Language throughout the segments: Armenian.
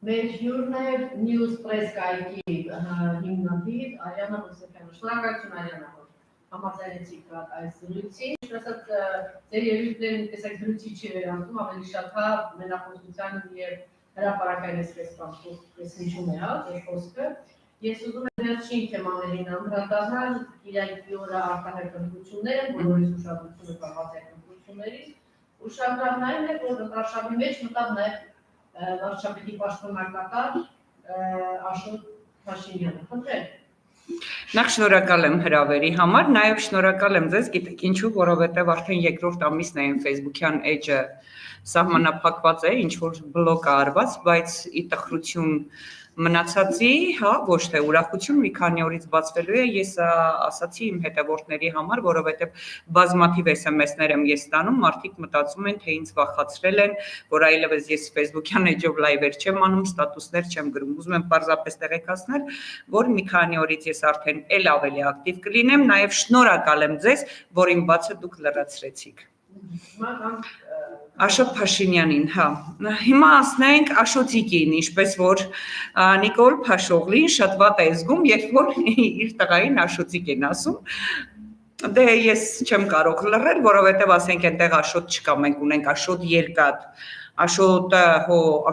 Մեր հյուրն է News Press կայքի հիմնադիր Արիանա Մուսեփյանը։ Շնորհակալություն Արիանա, որ համաձայնեցիք այս զրույցին։ Ինչպես ձեր երևույթներն տեսակ զրույցի չի վերանցում, ավելի շատ հա մենախոսության եւ հրապարակային այսպես հիշում է, հա, ձեր խոսքը։ Ես ուզում եմ վերջին թեմաներին անդրադառնալ, Կիրակի օրը արտահայտությունները, բոլորիս ուշադրությունը կապված է ընտրություններից։ Ուշադրավն այն է, որ ընտրաշավի մեջ մտավ նաեւ վարչապետի պաշտոնակատար Աշոտ Փաշինյանը։ Խնդրեմ։ Նախ շնորհակալ եմ հրավերի համար, նաև շնորհակալ եմ ձեզ, գիտեք ինչու, որովհետև արդեն երկրորդ ամիսն է իմ Facebook-յան էջը սահմանափակված է, ինչ որ բլոկ է արված, բայց ի տխրություն մնացածի, հա, ոչ թե ուրախություն մի քանի օրից բացվելու է, ես ասացի իմ հետևորդների համար, որովհետև բազմաթիվ SMS-ներ եմ ես ստանում, մարդիկ մտածում են, թե ինձ վախացրել են, որ այլևս ես Facebook-յան էջով լայվեր չեմ անում, ստատուսներ չեմ գրում, ուզում եմ պարզապես տեղեկացնել, որ մի քանի օրից ես արդեն էլ ավելի ակտիվ կլինեմ, նաև շնորհակալ եմ ձեզ, որ իմ բացը դուք լրացրեցիք։ Աշոտ Փաշինյանին, հա, հիմա ասնենք Աշոտիկին, ինչպես որ Նիկոլ Փաշօղլին շատ վատ է զգում, երբ որ իր տղային Աշոտիկ են ասում, դե ես չեմ կարող լռել, որովհետև ասենք այնտեղ Աշոտ չկա, մենք ունենք Աշոտ Երկաթ, Աշոտը,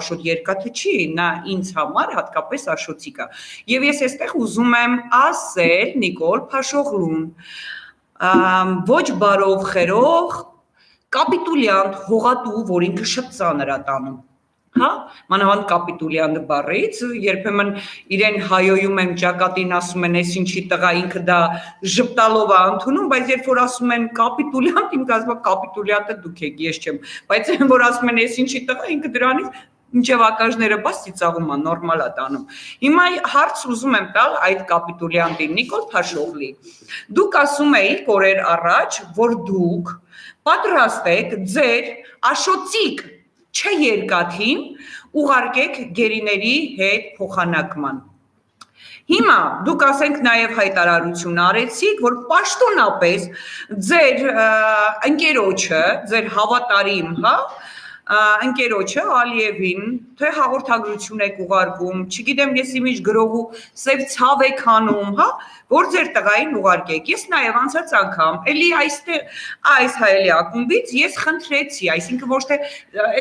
Աշոտ Երկաթը չի, նա ինձ համար հատկապես Աշոտիկ է, եւ ես այստեղ ուզում եմ ասել Նիկոլ Փաշօղլուն, ոչ բարով խերող կապիտուլյանտ, հողատու, որ ինքը շատ ծանր է տանում, հա, մանավանդ կապիտուլյանտ բառից, երբեմն իրեն հայոյում եմ ճակատին ասում են, ես ինչի տղա ինքը դա ժպտալով է ընդունում, բայց երբ որ ասում են կապիտուլյանտ, իմ կազմա կապիտուլյանտը դուք եք, ես չեմ, բայց որ ասում են, ես ինչի տղա, ինքը դրանից մինչև ակաժները բաց ծիծաղում է, նորմալ է տանում։ Հիմա հարց ուզում եմ տալ այդ կապիտուլյանտին Նիկոլ Փաշօղլի։ Դուք ասում էիք օրեր առաջ, որ դուք պատրաստ եք ձեր Աշոտիկ չերկաթին ուղարկեք գերիների հետ փոխանակման։ Հիմա դուք ասենք նաև հայտարարություն արեցիք, որ պաշտոնապես ձեր ընկերոջը, ձեր հավատարիմ, հա, ընկերոջը Ալիևին, թե հաղորդագրություն եք ուղարկում, չգիտեմ ես իմիջ գրողու սև ցավ եք անում, հա, որ ձեր տղային ուղարկեք։ Ես նաև անցած անգամ, էլի այս հայելի ակումբից ես խնդրեցի, այսինքն ոչ թե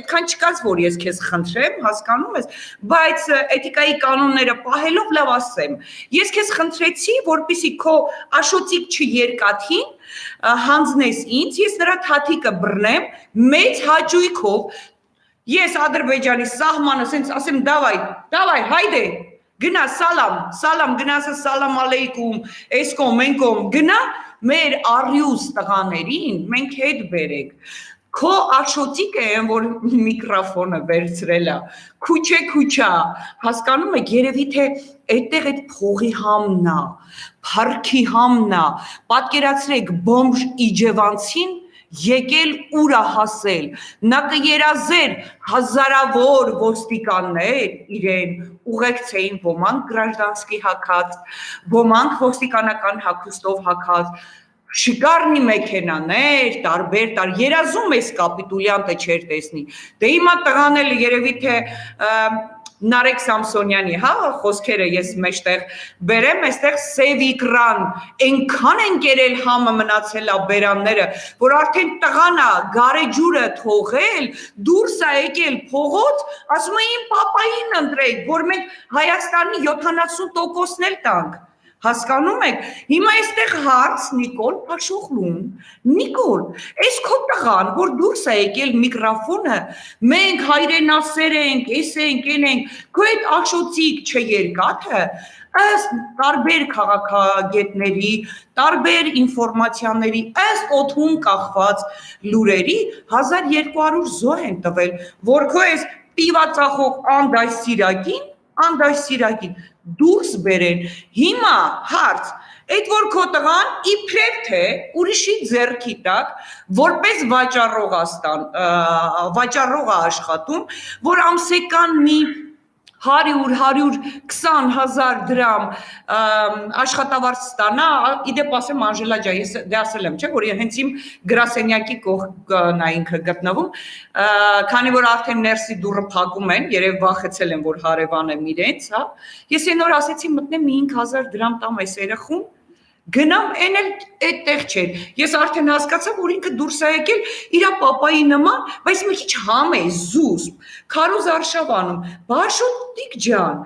այդքան չկաց, որ ես քեզ խնդրեմ, հասկանում ես, բայց էթիկայի կանոնները պահելով լավ ասեմ։ Ես քեզ խնդրեցի, որպեսզի քո Աշոտիկ չերկաթին հանձնես ինձ, ես նրա թաթիկը բռնեմ մեծ հաճույքով, ես Ադրբեջանի սահմանը ասենց ասեմ, դավայ, հայդե, գնա, սալամ, գնասը սալամ ալեյկում, էսկոմ, մենկոմ, գնա, մեր առյուս տղաներին մենք հետ բերեք, քո Աշոտիկը են, որ միկրոֆոնը վերցրել է, քուչա, հասկանում եք, երևի թե այդտեղ այդ փողի համն է, փառքի համն է, պատկերացրեք բոմժ իջևանցին եկել ուր է հասել, նա կերազեր հազարավոր ոստիկաններ իրեն ուղեկցեին ոմանք գրաժդանսկի հագած, ոմանք ոստիկանական հագուստով հագած, շիկարնի մեքենաներ, տարբեր, երազում ես կապիտուլյանտը չեր տեսնի, դե հիմա տղան էլ երևի թե Նարեկ Սամսոնյանի, հա, խոսքերը ես մեջտեղ բերեմ, այստեղ սև իկրան, այնքան են կերել համը մնացել է բերանները, որ արդեն տղան է գարեջուրը թողել, դուրս է եկել փողոց, ասում է իմ պապային ընտրեք, որ մենք Հայաստանի 70%-ն էլ տանք, հասկանում եք, հիմա այստեղ հարց Նիկոլ Փաշօղլուն, Նիկոլ, այս քո տղան, որ դուրս է եկել միկրոֆոնը, մենք հայրենասեր ենք, են ենք, քո այդ Աշոտիկ չերկաթը, ըստ տարբեր քաղաքագետների, տարբեր ինֆորմացիաների, ըստ օդում կախված լուրերի 1200 զոհ են տվել, որ քո այս պիվացախող անդայ սիրակին դուրս բերեն, հիմա հարց, այդ որ քո տղան իբրև թե ուրիշի ձեռքի տակ, որպես վաճառող աշխատում, որ ամսեկան մի 100-120,000 դրամ աշխատավարձ ստանա, իդեպ ասեմ Անժելա ջան, ես դե ասել եմ, չէ, որ հենց իմ գրասենյակի կողքն է ինքը գտնվում, քանի որ արդեն ներսի դուռը փակում են, երև վախեցել են, որ հարևան եմ իրենց, հա, ես այն օր ասեցի մտնեմ 5,000 դրամ տամ այս երախում, գնամ այն էլ այդտեղ չէր, ես արդեն հասկացա, որ ինքը դուրս է եկել իր պապայի նման, բայց մի քիչ համ է, զուսպ, քարոզ արշավանում, Բաշոտիկ ջան,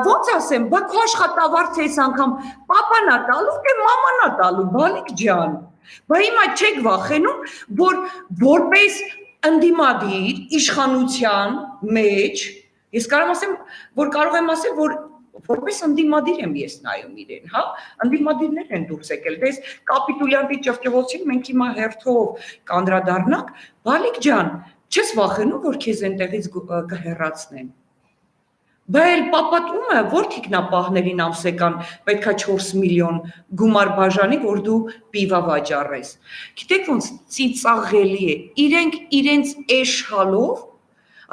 ոնց ասեմ, բա քո աշխատավարձ էս անգամ պապան է տալու, թե մաման է տալու, բալիկ ջան, բա հիմա չեք վախենում, որ որպես ընդդիմադիր իշխանության մեջ, ես կարող եմ ասել, որ որպես ընդդիմադիր եմ ես նայում իրեն, հա, ընդդիմադիրներ են դուրս եկել, դες կապիտուլյանտի ճվճվոցին մենք հիմա հերթով կանդրադառնանք, բալիկ ջան, չես վախենում, որ քեզ այնտեղից կհեռացնեն։ Բա էլ պապատումը որ թիկնապահներին ամսեկան պետքա 4 միլիոն գումար բաժանի, որ դու պիվա վաճառես։ Գիտեք ոնց ծիծաղելի է, իրենք իրենց էշհալով,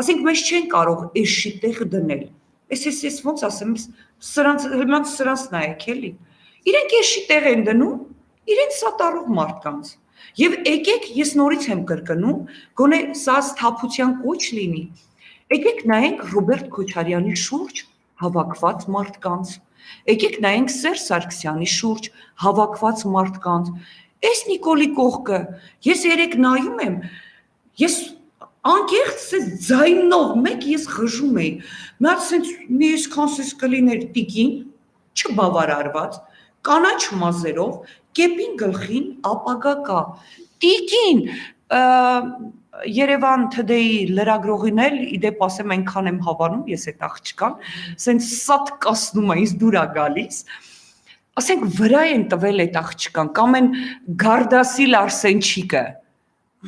ասենք մեզ չեն կարող էշի տեղ դնել։ Ես ոնց ասեմ, սրանց նայեք էլի։ Իրենք էշի տեղ են դնում, իրենց սատարող մարդկանց։ Եվ եկեք ես նորից եմ կրկնում, գոնե սա սթափության կոչ լինի։ Եկեք նայենք Ռոբերտ Քոչարյանի շուրջ հավաքված մարդկանց։ Եկեք նայենք Սերժ Սարգսյանի շուրջ հավաքված մարդկանց։ Այս Նիկոլի կողքը, ես երեք նայում եմ, ես անկեղծ ձայնով մեկ ես խժում էի, մի հատ սենց մի այսքան սես կլիներ տիկին, չբավարարված, կանաչ մազերով, կեպին գլխին ապագա կա, տիկին, Երևան Today լրագրողին էլ իդեպ ասեմ այնքան եմ հավանում ես այդ աղջկան, սենց սատ կասնում է, ինձ դուր է գալիս, ասենք վրա են տվել այդ աղջկան, կամ են Գարդասիլ Արսենչիկը,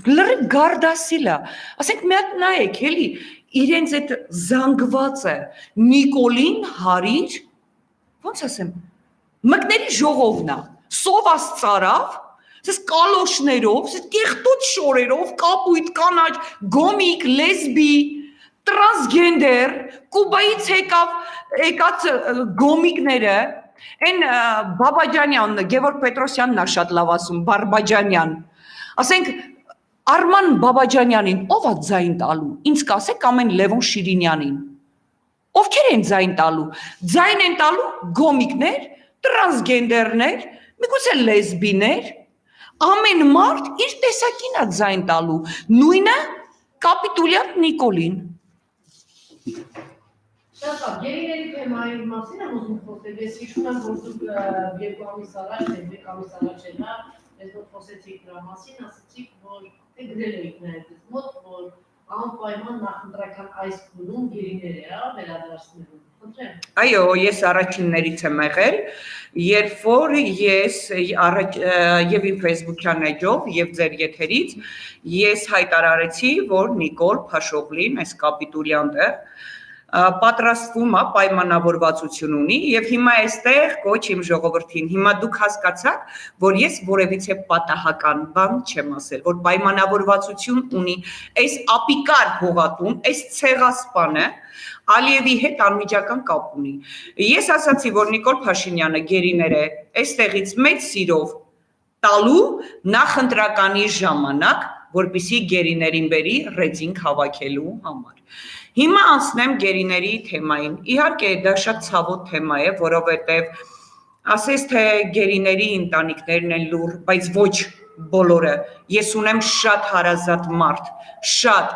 լրիվ Գարդասիլը, ասենք մի հատ նայեք, էլի, իրենց այդ զանգվածը Նիկոլին հարիր, ոնց ասեմ, մկների ժողովն է, սովաս ծարավ, Սես կալոշներով, սես կեղտոտ շորերով, կապույտ, կանաչ, գոմիկ, լեսբի, տրանսգենդեր, Կուբայից եկած գոմիկները, այն Բաբաջանյան, Գևորգ Պետրոսյանն է շատ լավ ասում, Բարբաջանյան, ասենք Արման Բաբաջանյանին ով է ձայն տալու, ինձ կասեք ամեն Լևոն Շիրինյանին, ովքեր են ձայն տալու, ձայն են տալու գոմիկներ, տրանսգենդերներ, միգուցե լեսբիներ, ամեն մարդ իր տեսակին է ձայն տալու, նույնը կապիտուլյանտ Նիկոլին։ Շատ լավ, գերիների թեմայի մասին եմ ուզում խոսել, ես հիշում եմ, որ դուք 2 ամիս առաջ, 1 ամիս առաջ էլա, ես որ խոսեցիք դրա մասին, ասացիք, որ գրել էիք նաև մոտ, որ անպայման նախընտրական այս փուլում գերիներ է վերադարձնելու։ Այո, ես առաջիններից եմ եղել, երբ որ ես եւ իմ Facebook-յան էջով եւ ձեր եթերից ես հայտարարեցի, որ Նիկոլ Փաշօղլին, այս կապիտուլյանտը պատրաստվում է պայմանավորվածություն ունի եւ հիմա այստեղ կոչ իմ ժողովրդին հիմա դուք հասկացաք որ ես որևիցե պատահական բան չեմ ասել որ պայմանավորվածություն ունի այս ապիկար հողատուն այս ցեղասպանը Ալիևի հետ անմիջական կապ ունի ես ասացի որ Նիկոլ Փաշինյանը գերիներ է այստեղից մեծ սիրով տալու նախընտրականի ժամանակ որպեսզի գերիներին բերի ռեյտինգ հավաքելու համար Հիմա անցնեմ գերիների թեմային։ Իհարկե դա շատ ցավոտ թեմա է, որովհետև ասես թե գերիների ընտանիքներն են լուր, բայց ոչ բոլորը։ Ես ունեմ շատ հարազատ մարդ, շատ։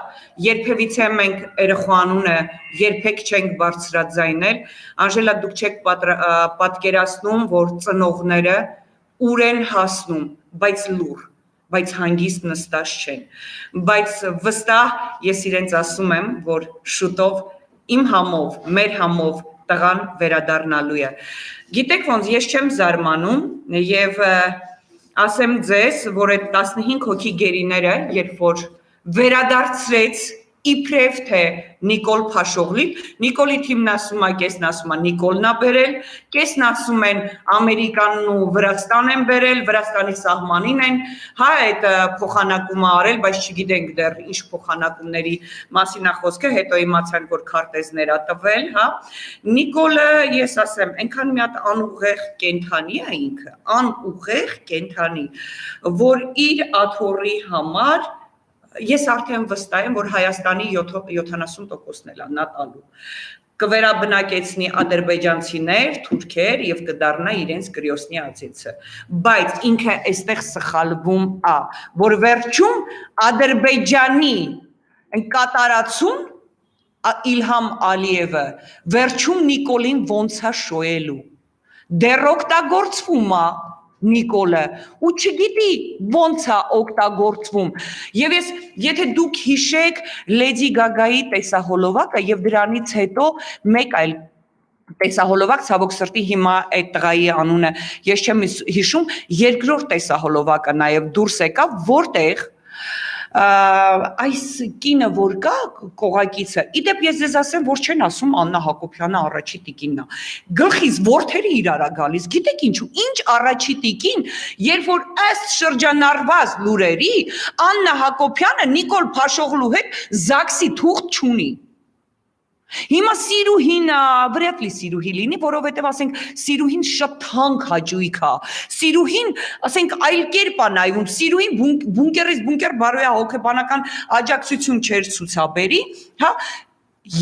Երբևիցե մենք երեխանունը երբեք չենք բարձրաձայնել։ Անժելա դուք չեք պատկերացնում, որ ծնողները ուր են հասնում, բայց լուր բայց հանգիստ նստած չեն, բայց վստահ ես իրենց ասում եմ, որ շուտով իմ համով, մեր համով տղան վերադառնալու է։ Գիտեք ոնց, ես չեմ զարմանում եւ ասեմ ձեզ, որ այդ 15 հոգի գերիները, երբ որ վերադարձրեց իբրև թե Նիկոլ Փաշօղլին, Նիկոլի թիմն ասում է, կեսն ասում է Նիկոլն է բերել, կեսն ասում են Ամերիկանն ու Վրաստան են բերել, Վրաստանի սահմանին են, հա, այդ փոխանակումը արել, բայց չգիտենք դեռ ինչ փոխանակումների մասին է խոսքը, հետո իմացանք, որ քարտեզներ է տվել, հա։ Նիկոլը, ես ասեմ, այնքան մի հատ անուղեղ կենթանի է ինքը, անուղեղ կենթանի, որ իր աթոռի համար ես արդեն վստահ եմ, որ Հայաստանի 70%-ն էլ նա տալու։ Կվերաբնակեցնի ադրբեջանցիներ, թուրքեր եւ կդառնա իրենց գրյոսնի ածիցը։ Բայց ինքը այստեղ սխալվում է, որ վերջում Ադրբեջանի կատարածում Իլհամ Ալիևը վերջում Նիկոլին ոնց է շոյելու։ Դեռ օգտագործվում է Նիկոլը ու չգիտի ոնց է օգտագործվում եւ եթե դուք հիշեք Լեդի Գագայի տեսահոլովակը եւ դրանից հետո մեկ այլ տեսահոլովակ ցավոք սրտի հիմա այդ տղայի անունը ես չեմ հիշում երկրորդ տեսահոլովակը նաեւ դուրս եկավ որտեղ այս կինը որ կա կողակիցը իդեպ ես ձեզ ասեմ որ չեն ասում Աննա Հակոբյանը առաջի տիկինն է գլխից ворթերը իրար է գալիս գիտեք ինչու ինչ առաջի տիկին երբ որ ըստ շրջանառված լուրերի Աննա Հակոբյանը Նիկոլ Փաշօղլու հետ ԶԱԳՍ-ի թուղթ չունի Հիմա Սիրուհինը վրետ լի Սիրուհի լինի, որովհետև ասենք Սիրուհին շատ թանկ հաճույք է։ Սիրուհին, ասենք այլ կերպ է նայվում, Սիրուհին բունկերից բունկեր բարոյա հոգեբանական աջակցություն չէր ցուցաբերի, հա,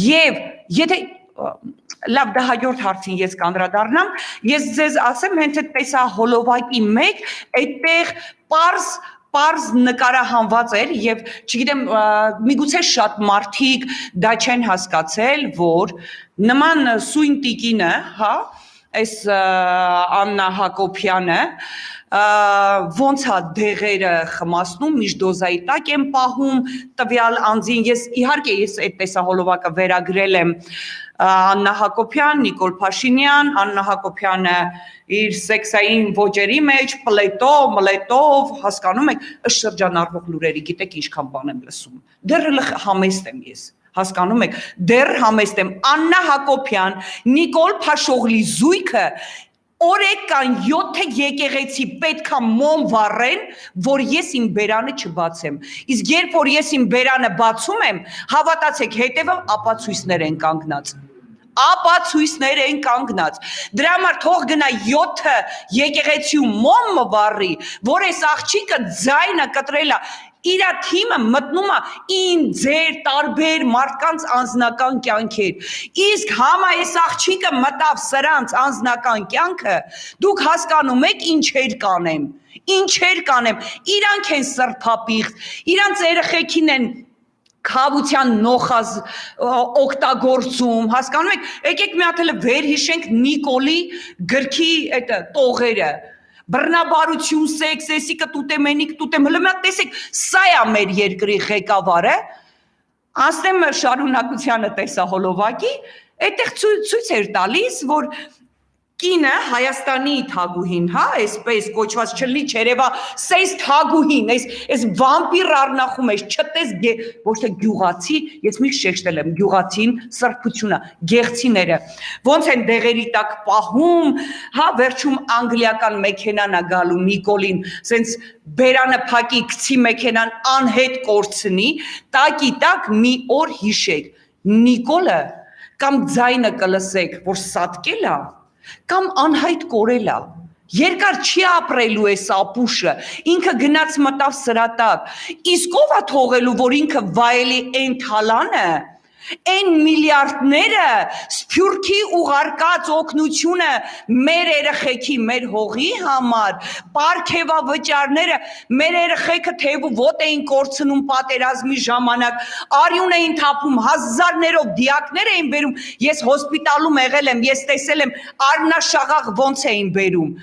եւ եթե լավ դա հաջորդ հարցին ես կանդրադառնամ, ես ձեզ ասեմ հենց այդ տեսահոլովակի մեջ այդտեղ Պարզ նկարահանված էր եւ չգիտեմ միգուցե շատ մարդիկ դա չեն հասկացել որ նման սույն տիկինը հա այս Աննա Հակոբյանը ոնց է դեղերը խմացնում միջդոզայի տակ են պահում տվյալ անձին ես իհարկե ես այդ տեսահոլովակը վերագրել եմ Աննա Հակոբյան, Նիկոլ Փաշինյան, Աննա Հակոբյանը իր սեքսային ոճերի մեջ պլետով, հասկանում եք, ըստ շրջանառվող լուրերի, գիտեք ինչքան բան եմ լսում։ Դեռ համեստ եմ ես, հասկանում եք, դեռ համեստ եմ Աննա Հակոբյան, Նիկոլ Փաշօղլի զույգը Օրեկան 7 եկեղեցի պետքա մոմ վառեն, որ ես իմ բերանը չբացեմ։ Իսկ երբ որ ես իմ բերանը բացում եմ, հավատացեք, հետևը ապացույցներ են կանգնած։ Ապացույցներ են կանգնած։ Դրա համար թող գնա 7 եկեղեցու մոմ վառի, որ այս աղջիկը ձայնը կտրելա իր թիմը մտնում է ին ձեր տարբեր մարդկանց անձնական կյանքեր իսկ համա այս աղջիկը մտավ սրանց անձնական կյանքը դուք հասկանում եք ինչեր կանեմ իրանք են սրբապիղծ իրանց երեխեքին են Քավության նոխազ օգտագործում, հասկանում եք, եկեք մի հատ էլ վերհիշենք Նիկոլի գրքի այդ տողերը Բռնաբարություն, սեքս, էսիկը տուտեմենիկ, հլը տեսեք, սա է մեր երկրի ղեկավարը, անցնեմ շարունակությանը տեսահոլովակի, այդտեղ ցույց էր տալիս, որ կինը Հայաստանի թագուհին, հա, այսպես կոչված չլինի չերևա, սես թագուհին, այս վամպիր առնախում ես, չտես ոչ թե գյուղացի, ես միշտ շեշտել եմ գյուղացին սրբությունը, գեղցիները, ոնց են դեղերի տակ պահում, հա, վերջում անգլիական մեքենան է գալու Նիկոլին, սենց բերանը փակի գցի մեքենան անհետ կորցնի, տակի տակ մի օր հիշեք, Նիկոլը կամ ձայնը կլսեք, որ սատկել է կամ անհայտ կորել է, երկար չի ապրելու այս ապուշը, ինքը գնաց մտավ սրատակ, իսկ ով է թողելու, որ ինքը վայելի են թալանը, են միլիարդները սփյուռքի ուղարկած օգնությունը մեր երեխեքի, մեր հողի համար, պարգևավճարները, մեր երեխեքը թեու ոտ էին կորցնում պատերազմի ժամանակ, արյուն էին թափում, հազարներով դիակներ էին բերում, ես հոսպիտալում եղել եմ, ես տեսել եմ արնաշաղախ ոնց էին բերում,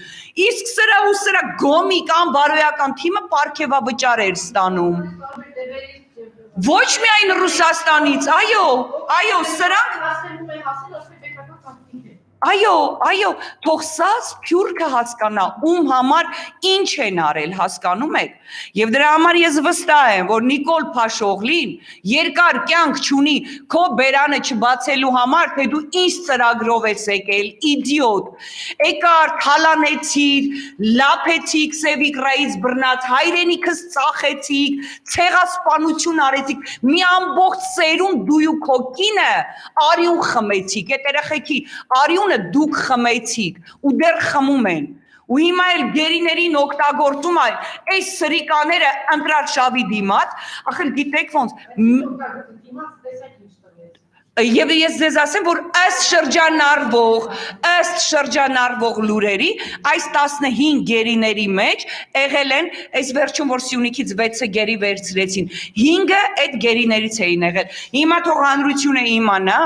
իսկ սրա գոմիկան բարոյական թիմը պարգևավճար էր ստանում Ոչ միայն Ռուսաստանից, այո, սրանք Այո, թող սա սփյուռքը հասկանա, ում համար ինչ են արել, հասկանում եք։ Եվ դրա համար ես վստահ եմ, որ Նիկոլ Փաշօղլին երկար կյանք չունի քո բերանը չբացելու համար, թե դու ինչ ծրագրով ես եկել, իդիոտ։ Եկար, թալանեցիր, լափեցիք Սևիկրայից բռնած, հայրենիքս ծախեցիք, ցեղասպանություն արեցիք, մի ամբողջ սերուն դու ու քո կինը արյուն խմեցիք, այդ երեխեքի արյունը դուք խմեցիք ու դեռ խմում են ու հիմա էլ գերիներին օգտագործում այ այս սրիկաները ընտրարշավի դիմաց ախր գիտեք ոնց Եվ ես ձեզ ասեմ, որ ըստ շրջանառվող լուրերի, այս 15 գերիների մեջ եղել են, այս վերջում որ Սյունիքից 6-ը գերի վերցրեցին, 5-ը այդ գերիներից էին եղել։ Հիմա թող հանրությունը իմանա,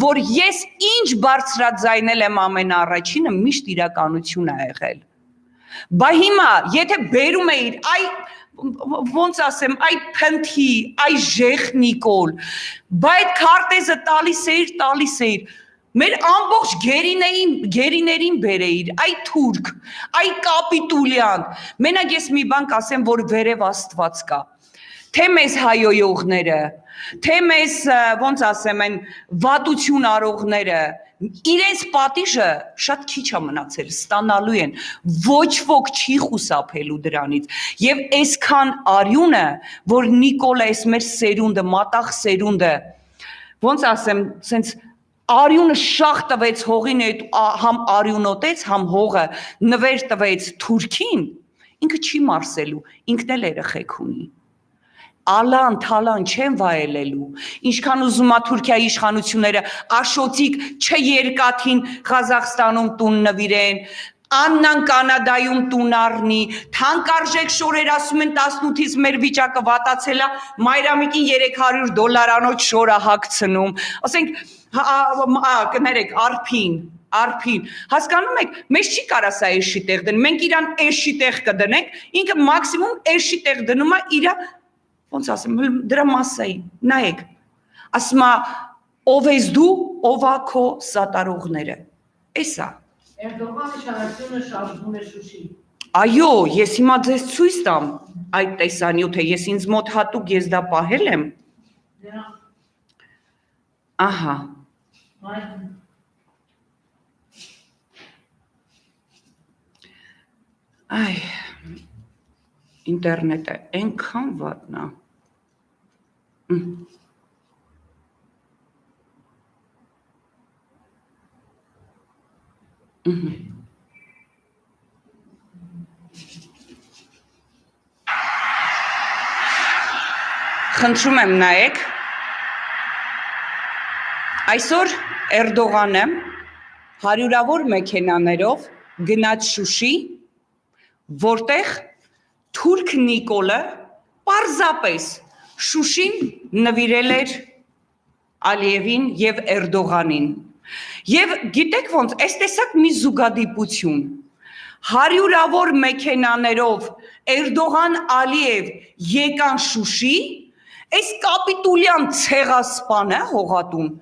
որ ես ինչ բարձրաձայնել եմ ամենաառաջինը, միշտ իրականություն է եղել։ Բա հիմա, եթե բերում էիր, ոնց ասեմ, այ փնթի, այ ժեխ Նիկոլ, բա այդ քարտեզը տալիս էիր, մեր ամբողջ գերիներին բերեիր, այ թուրք, այ կապիտուլյան, մենակ ես մի բան կասեմ, որ վերև Աստված կա, թե մեզ հայոյողները, թե մեզ, ոնց ասեմ, են վատություն արողները, իրենց պատիժը շատ քիչ է մնացել, ստանալու են, ոչ ոք չի խուսափելու դրանից, և այսքան արյունը, որ Նիկոլը այս մեր սերունդը, մատաղ սերունդը, ոնց ասեմ, սենց արյունը շաղ տվեց հողին հետ, համ արյունոտեց, համ հողը նվեր տվեց թուրքին, ինքը չի մարսելու, ինքն էլ երեխեք ունի։ Ալան, թալան չեն վայելելու, ինչքան ուզում է Թուրքիայի իշխանությունները աշոտիկ չերկաթին Ղազախստանում տուն նվիրեն, Աննան Կանադայում տուն առնի, թանկարժեք շորեր ասում են 18-ից մեր վիճակը վատացել է, Մայրամիկին $300 շոր է հագցնում, ասենք, կներեք, Արփին, հասկանում եք, մեզ չի կարա սա էշի տեղ դնել, մենք իրան էշի տեղ կդնենք, ինքը մաքսիմում էշի տեղ դնում է իրա ոնց ասեմ, դրա մասային, նայեք, ասում է, ով ես դու, ով է քո սատարողները, էս է։ Էրդողանը շարակցությունը շարժվում է Շուշի։ Այո, ես հիմա ձեզ ցույց տամ այդ տեսանյութը, ես ինձ մոտ հատուկ ես դա պահել եմ։ Ահա։ Այ ինտերնետը այնքան վատնա։ Խնդրում եմ նայեք։ Այսօր Էրդողանը հարյուրավոր մեքենաներով գնաց Շուշի, որտեղ Թուրք Նիկոլը պարզապես Շուշին նվիրել էր Ալիևին և Էրդողանին։ Եվ գիտեք ոնց, այս տեսակ մի զուգադիպություն, հարյուրավոր մեքենաներով Էրդողան Ալիև եկան Շուշի, այս կապիտուլյան ցեղասպանը հողատուն,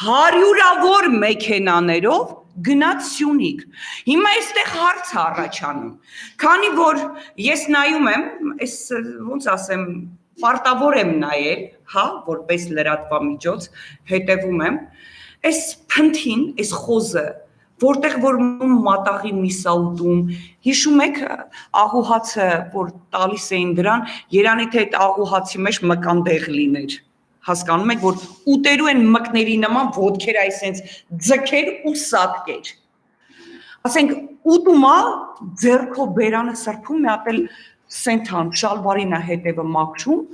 հարյուրավոր մեքենաներով գնաց Սյունիք։ Հիմա այստեղ հարց է առաջանում, քանի որ ես նայում եմ, այս ոնց ասեմ, պարտավոր եմ նայել, հա, որպես լրատվամիջոց, հետևում եմ, այս փնթին, այս խոզը, որտեղ որ մատաղի միսաուտում, հիշում եք աղուհացը, որ տալիս էին դրան, երանի թե այդ աղուհացի մեջ մկանդեղ լիներ, հասկանում եք, որ ուտերու են մկների նման ոտքեր այսենց ձգեր ու սատկեր, ասենք ուտումա ձերքով բերանը սրբում, մի հատ էլ սենթան, շալվարինա հետևը մաքրում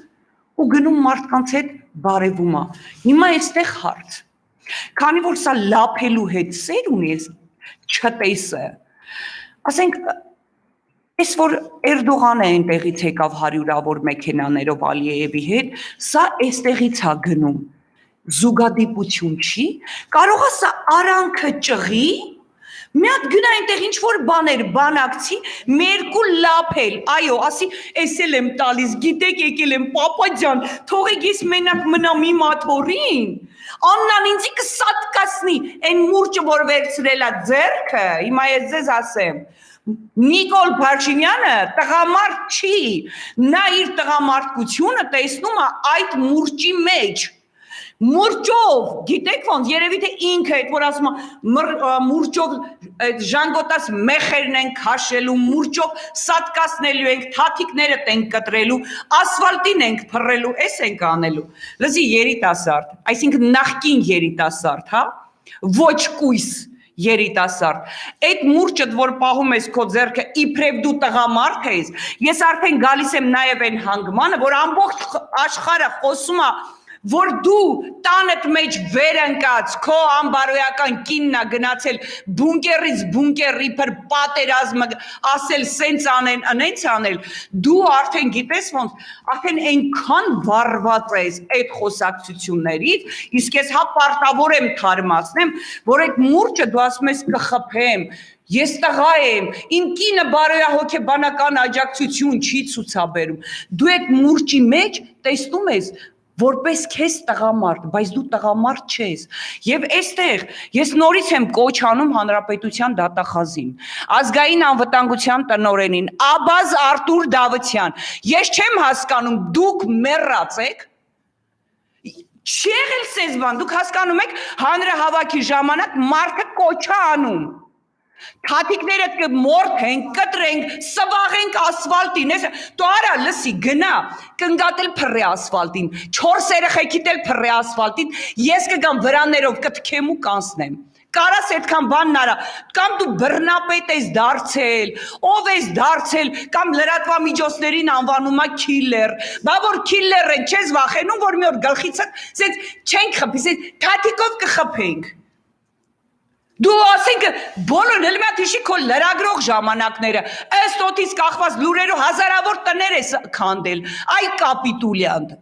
ու գնում մարդկանց հետ բարևում է, հիմա այստեղ հարց, քանի որ սա լափելու հետ սեր ունի չտեսը, ասենք, այս որ Էրդողանը այնտեղից եկավ հարյուրավոր մեքենաներով Ալիևի հետ, սա այստեղից է գնում, զուգադիպություն չի, կարող է սա արանքը ճղի, Մի հատ գնա այնտեղ ինչ որ բաներ բանակցի, մերկու լափել, այո, ասի, էս էլ եմ տալիս, գիտեք, եկել եմ, պապա ջան, թողեք ես մենակ մնամ իմ աթորին։ Աննան ինձի կսատկացնի, այն մուրճը, որ վերցրել է ձեռքը, հիմա ես ձեզ ասեմ, Նիկոլ Փաշինյանը տղամարդ չի, նա իր տղամարդկությունը տեսնում է այդ մուրճի մեջ։ Մուրճով, գիտեք ոնց, երևի թե ինքը այդ որ ասում է մուրճով ժանգոտած մեխերն են քաշելու, մուրճով սատկացնելու ենք, թաթիկներդ ենք կտրելու, ասֆալտին ենք փռելու, էս ենք անելու։ Լսի երիտասարդ, այսինքն նախկին երիտասարդ, հա, ոչ կույս երիտասարդ։ Այդ մուրճդ որ պահում ես քո ձեռքը, իբրև դու տղամարդ ես, ես արդեն գալիս եմ նաև այն հանգմանը, որ ամբողջ աշխարհը խոսում է որ դու տանդ մեջ վեր ընկած քո անբարոյական կինն է գնացել բունկերից բունկեր իբր պատերազմը ասել սենց անեն անենց անել դու արդեն գիտես ոնց արդեն այնքան վառված ես այդ խոսակցություններից իսկ ես հա պարտավոր եմ թարմացնեմ որ այդ մուրճը դու ասում ես կխփեմ Ես տղա եմ, իմ կինը բարոյահոգեբանական աջակցություն չի ցուցաբերում դու այդ մուրճի մեջ տեսնում ես որպես քեզ տղամարդ, բայց դու տղամարդ չես։ Եվ այստեղ ես նորից եմ կոչ անում Հանրապետության դատախազին, ազգային անվտանգության տնօրենին, Աբազ Արտուր Դավթյան։ Ես չեմ հասկանում, դուք մեռած եք։ Չի եղել սենց բան, դուք հասկանում եք հանրահավաքի ժամանակ մարդը կոչ է անում։ Թաթիկներդ կմորթենք, կտրենք, սվաղենք ասֆալտին, դու արա լսի գնա, կընկատել փռի ասֆալտին, 4 երեխեքիդ էլ փռի ասֆալտին, ես կգամ վրաներով կթքեմ ու կանցնեմ։ Կարաս այդքան բանն արա, կամ դու բռնապետ ես դարձել, ով ես դարձել, կամ լրատվամիջոցներին անվանում է քիլլեր, բա որ քիլլեր են, չես վախենում, որ մի օր գլխիցդ, սենց չենք խփի, սենց թաթիկով կխփենք։ Դու ասենք բոլոր էլ մի հատ հիշի քո լրագրող ժամանակները ըստ օդից կախված լուրերով հազարավոր տներ ես քանդել այ կապիտուլյանտ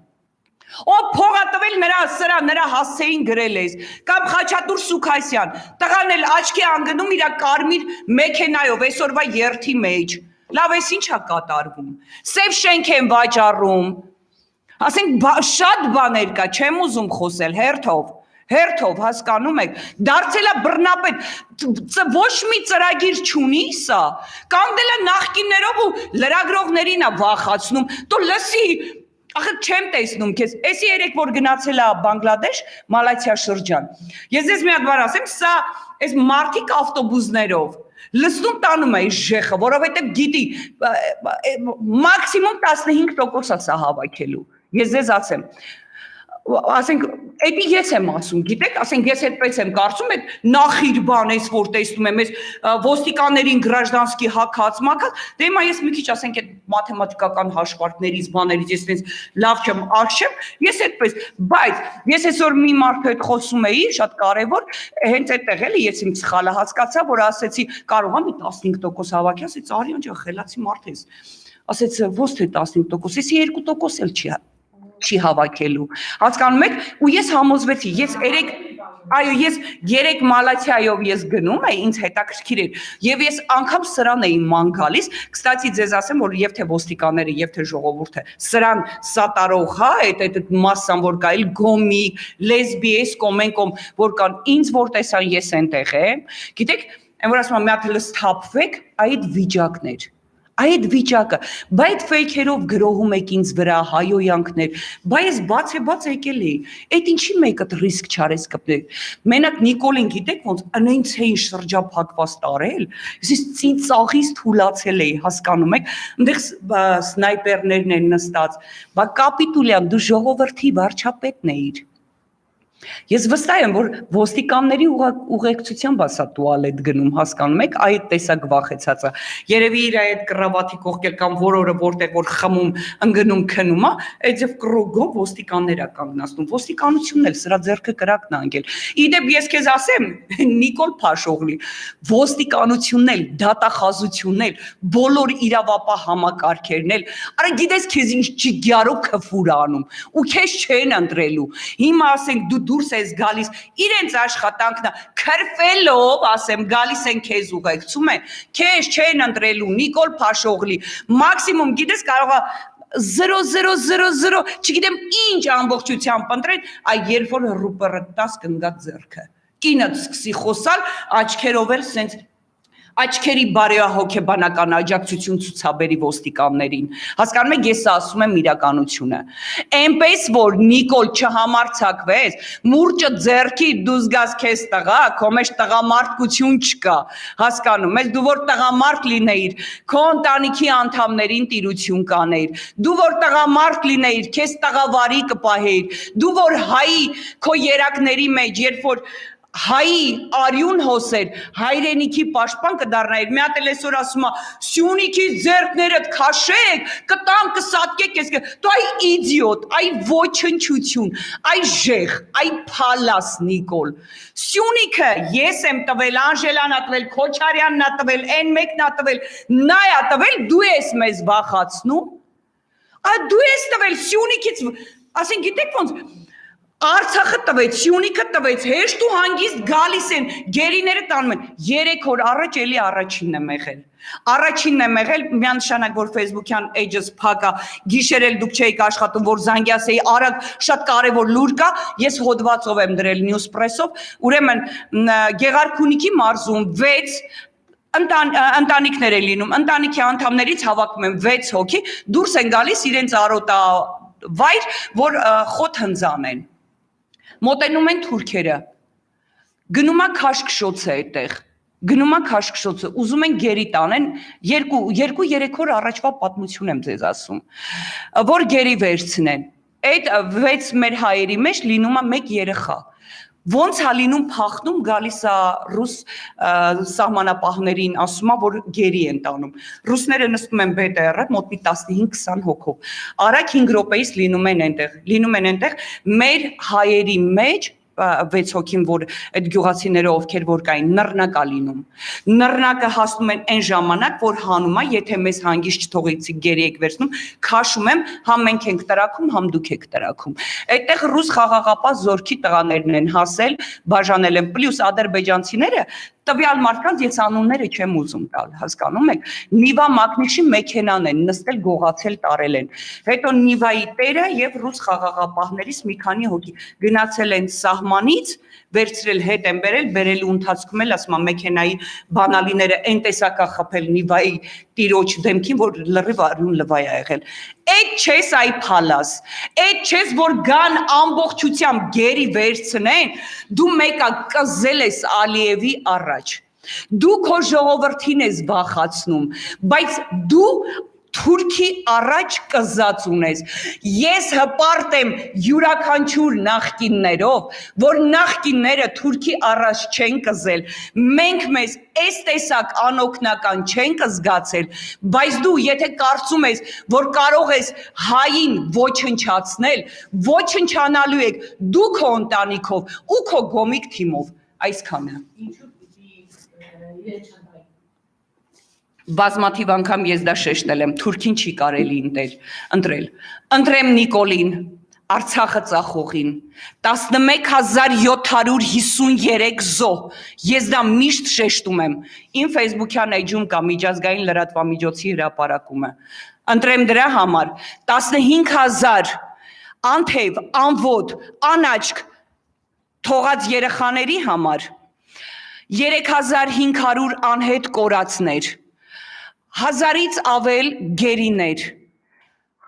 ով փողա տվել նրա հասցեին գրել ես կամ Խաչատուր Սուքասյան տղան էլ աչքի անգնում իր կարմիր մեքենայով այսօրվա երթի մեջ լավ էս ինչա կատարվում սև շենք են վաճառում ասենք շատ բաներ կա չեմ ուզում խոսել հերթով հասկանում եք դարձել է բռնապետ ոչ մի ծրագիր չունի սա կանգնել է նախկիններով ու լրագրողներին է վախացնում դու լսի ախր չեմ տեսնում քեզ էսի երեք որ գնացել է Բանգլադեշ Մալայցիա շրջան ես ձեզ մի հատ բան ասեմ սա այս մարդիկ ավտոբուսներով լսնում տանում է ժեխը որովհետև գիտի մաքսիմում 15% է սա հավաքելու ես ձեզ ասեմ ասենք էդի ես եմ ասում գիտեք ասենք ես այդպես եմ կարծում այդ նախիր բան էս որ տեսնում եմ այս ոստիկաններին գրաժդանսկի հակած մակած դե հիմա ես մի քիչ ասենք այդ մաթեմատիկական հաշվարկներից բաներից ես ինձ լավ չեմ արշեմ ես այդպես բայց ես այսօր մի մարդու հետ խոսում էի շատ կարևոր հենց այդտեղ էլի ես իմ սխալը հասկացա որ ասեցի կարող եմ 15% հավաքի ասեց Արիան ջան խելացի մարդ ես ասեց ոչ թե 15% էսի 2% էլ չի հավաքելու հասկանում եք ու ես համոզվեցի ես ես 3 Մալայցիայով ես գնում էի ինձ հետաքրքիր էր եւ ես անգամ սրան էի ման գալիս կստացի ձեզ ասեմ որ եւ թե ոստիկանները եւ թե ժողովուրդը սրան սատարող հա այդ մասսան որ կա էլ գոմի լեսբիես կոմենկոմ որ կան ինձ որ տեսան ես այնտեղ եմ գիտեք այն որ ասում եմ մի հատ լսթափվեք այդ վիճակներ Այդ վիճակը, բայց ֆեյքերով գրողում եք ինձ վրա հայոյանքներ, բայց բաց եկել էի, այդ ինչի մեկդ ռիսկ չարես կպնել, մենակ Նիկոլին գիտեք ոնց անենց էին շրջափակված տարել, ես ծիծաղից թուլացել էի, հասկանում եք, այնտեղ սնայպերներն են նստած, բա կապիտուլյան դու ժողովրդի վարչապետն էիր Ես վստահ եմ, որ ոստիկանների ուղեկցությամբ ասա տուալետ գնում, հասկանում եք, այդ տեսակ վախեցածը։ Երևի իր այդ կռավատի կողքել կամ որորը որտեղ որ խմում, ընկնում, քնում, այդ ձև կրոգով ոստիկաններ է կանգնացնում։ Ոստիկանությունն էլ սրա ձեռքը կրակն է անգել։ Իդեպ ես քեզ ասեմ, Նիկոլ Փաշօղլի, ոստիկանությունն էլ, դատախազությունն էլ, բոլոր իրավապահ համակարգերն էլ, արա գիտես քեզ ինչ ճիգյարով քֆուր անում ու քեզ չեն ընտրելու։ Հիմա ասենք դու դուրս ես գալիս, իրենց աշխատանքն է, քրֆելով, ասեմ, գալիս են քեզ ուղեկցում են, քեզ չեն ընտրելու, Նիկոլ Փաշօղլի, մաքսիմում գիտես կարող է 0-0-0-0 չգիտեմ ինչ ամբողջությամբ ընտրեն, այ երբ որ ռուպերը 10 կնգա ձեռքը, կինը սկսի խոսալ, աչքերով էլ սենց աչքերի բարեհոգեբանական աջակցություն ցուցաբերի ոստիկաններին։ Հասկանում եք, ես ասում եմ իրականությունը։ Այնպես որ Նիկոլ չհամարցակվես, մուրճը ձեռքի դու զգաս քեզ տղա, քո մեջ տղամարդկություն չկա։ Հասկանում ես, դու որ տղամարդ լինեիր, քո ընտանիքի անդամներին տիրություն կանեիր։ Դու որ տղամարդ լինեիր, քեզ տղավարի կպահեիր։ Դու որ հայի քո երակների մեջ, երբ որ հայի արյուն հոսեր, հայրենիքի պաշտպան կդառնայիր, մի հատ էլ այսօր ասում է, Սյունիքի ձեռքներդ քաշեք, կտամ կսատկեք ես, դու այ իդիոտ, այ ոչնչություն, այ ժեղ, այ փալաս Նիկոլ, Սյունիքը ես եմ տվել, Անժելան ա տվել, Քոչարյանն ա տվել, այն մեկն ա տվել, նա ա տվել, դու ես մեզ վախացնում, դու ես տվել Սյունիքից, ասեն գիտեք ոնց, Արցախը տվեց, Սյունիքը տվեց, հեշտ ու հանգիստ գալիս են, գերիները տանում են, 3 օր առաջ էլի առաջինն եմ եղել, առաջինն եմ եղել, միանշանակ որ Facebook-յան էջս փակա, գիշերել դուք չէիք աշխատում, որ զանգի ասեի, արագ շատ կարևոր լուր կա, ես հոդվածով եմ դրել Newspress-ով, ուրեմն Գեղարքունիքի մարզում 6 ընտանիքներ է լինում, ընտանիքի անդամներից հավաքում են 6 հոգի, դուրս են գալիս իրենց արոտավայր, որ խոտ հնձանեն Մոտենում են թուրքերը, գնում է քաշքշոցը այդտեղ, գնում է քաշքշոցը, ուզում են գերի տանեն, 2-3 օր առաջվա պատմություն եմ ձեզ ասում, որ գերի վերցնեն, այդ 6 մեր հայերի մեջ լինում է 1 երեխա, ոնց է լինում փախնում գալիս է ռուս սահմանապահներին ասում է որ գերի են տանում ռուսները նստում են BTR-ը մոտ մի 15-20 հոգով արագ 5 րոպեից լինում են այնտեղ մեր հայերի մեջ 6 հոգին որ այդ գյուղացիները ովքեր որ կային նռնակա լինում նռնակը հասնում են այն ժամանակ որ հանում է եթե մեզ հանգիստ չթողեցի գերի եք վերցնում քաշում եմ համ մենք ենք տրակում համ դուք եք տրակում այդտեղ ռուս խաղաղապահ զորքի տղաներն են հասել բաժանել են պլյուս ադրբեջանցիները տվյալ մարդկանց ես անունները չեմ ուզում տալ հասկանում եք Նիվա Մակնիշի մեքենան են նստել գողացել տարել են հետո Նիվայի տերը եւ ռուս խաղաղապահներից մի քանի հոգի գնացել են սահմանից վերցրել հետ են բերելու ընթացքում էլ ասում եմ մեքենայի բանալիները այն տեսակա խփել Նիվայի տիրոջ դեմքին որ լրիվ արյուն լվայ ա եղել այդ չես այ փալաս այդ չես որ գան ամբողջությամբ գերի վերցնեն դու մեկա կզել ես Ալիևի առաջ դու քո ժողովրդին ես վախացնում բայց դու Թուրքի առաջ կզած ունես ես հպարտ եմ յուրաքանչյուր նախկիններով որ նախկինները Թուրքի առաջ չեն կզել մենք մեզ այս տեսակ անօգնական չենք զգացել բայց դու եթե կարծում ես որ կարող ես հային ոչնչացնել ոչնչանալու եք դու քո ընտանիքով ու քո գոմիկ թիմով այսքանը Բազմաթիվ անգամ ես դա շեշտել եմ, Թուրքին չի կարելի ընտրել, ընտրեմ Նիկոլին, Արցախը ծախողին, 11753 զո, ես դա միշտ շեշտում եմ, իմ Facebook-յան էջում կա միջազգային լրատվամիջոցի հրապարակումը, ընտրեմ դրա համար, 15000 անթև, անվոտ, անաչք, թողած երեխաների համար, 3500 անհետ կորածներ, 1000-ից ավել գերիներ,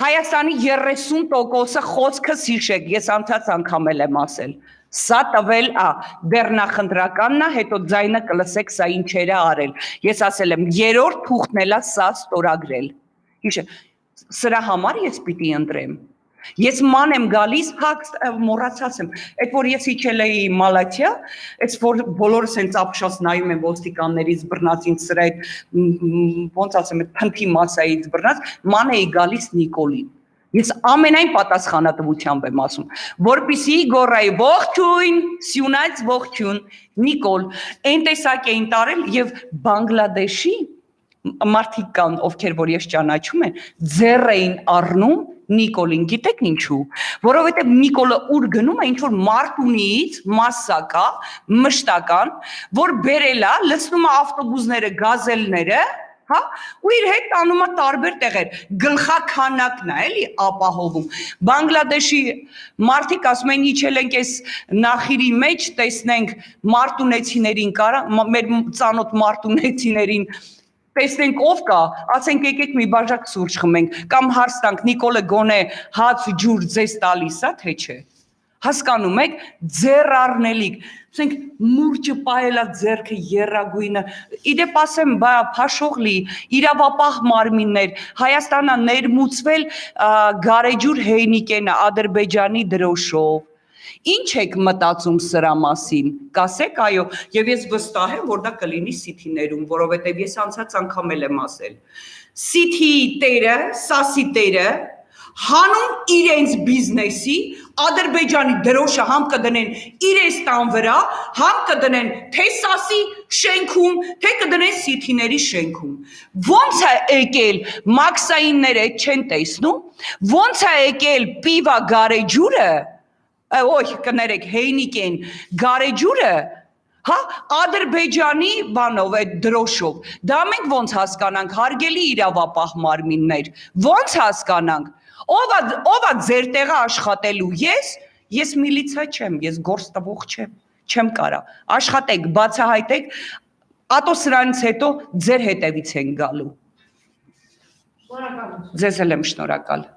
Հայաստանի 30%-ը խոսքս հիշեք, ես անցած անգամ եմ ասել, սա տվել ա, դեռ նախընտրականն ա, հետո ձայնը կլսեք, սա ինչեր ա արել, ես ասել եմ, երրորդ թուղթն էլ ա սա ստորագրել, հիշեք, սրա համար ես պիտի ընտրեմ, ես ման եմ գալիս, մոռացած եմ, այդ որ ես իջել էի Մալաթիա, այդ որ բոլորս են ծապշած նայում են ոստիկաններից բռնած ինձ սրա այդ ոնց ասեմ, այդ փնթի մասայից բռնած, ման էի գալիս Նիկոլին, ես ամենայն պատասխանատվությամբ եմ ասում, որպիսի գորայի ողջույն, սյունած ողջույն, Նիկոլ, այն տեսակ էին տարել և Բանգլադեշի մարդիկ կան, ովքեր որ ես ճանաչում եմ, ձեռ էին առնում Նիկոլին, գիտեք ինչու, որովհետև Նիկոլը ուր գնում է ինչ-որ Մարտունիից մասսակա, մշտական, որ բերել է, լցնում է ավտոբուսները, գազելները, հա, ու իր հետ տանում է տարբեր տեղեր, գլխաքանակն է, էլի, ապահովում։ Բանգլադեշի մարդիկ ասում են, իջել ենք այս նախիրի մեջ, տեսնենք մարտունեցիներին, մեր ծանոթ մարտունեցիներին, տեսնենք ով կա, ասենք եկեք մի բաժակ սուրճ խմենք, կամ հարց տանք, Նիկոլը գոնե հաց ջուր ձեզ տալիս է, թե չէ։ Հասկանում եք, ձեռ առնելիք, ասենք մուրճը պահելա ձեռքը եռագույնը, իդեպ ասեմ, բա փաշողլի, իրավապահ մարմիններ, Հայաստանա ներմուծվել Գարեջուր Հեյնիկենը Ադրբեջանի դրոշով։ Ինչ եք մտածում սրա մասին, կասեք այո, եւ ես վստահ եմ, որ դա կլինի Սիթիներում, որովհետեւ ես անցած անգամ էլ եմ ասել։ Սիթիի տերը, Սասի տերը հանում իրենց բիզնեսի, Ադրբեջանի դրոշը համ կդնեն իրենց տան վրա, համ կդնեն թե Սասի շենքում, թե կդնեն Սիթիների շենքում։ Ոնց է եկել Մաքսայինները չեն տեսնում, ոնց է եկել Պիվա Գարեջուրը, ոյ կներեք Հեյնիկեն Գարեջուրը, հա, Ադրբեջանի բանով այդ դրոշով, դա մենք ոնց հասկանանք, հարգելի իրավապահ մարմիններ, ոնց հասկանանք, ով է ձեր տեղը աշխատելու, ես միլիցիա չեմ, ես գործ տվող չեմ կարա, աշխատեք, բացահայտեք, ատո սրանից հետո ձեր հետևից են գալու, ձեզ էլ եմ շնորհակալ։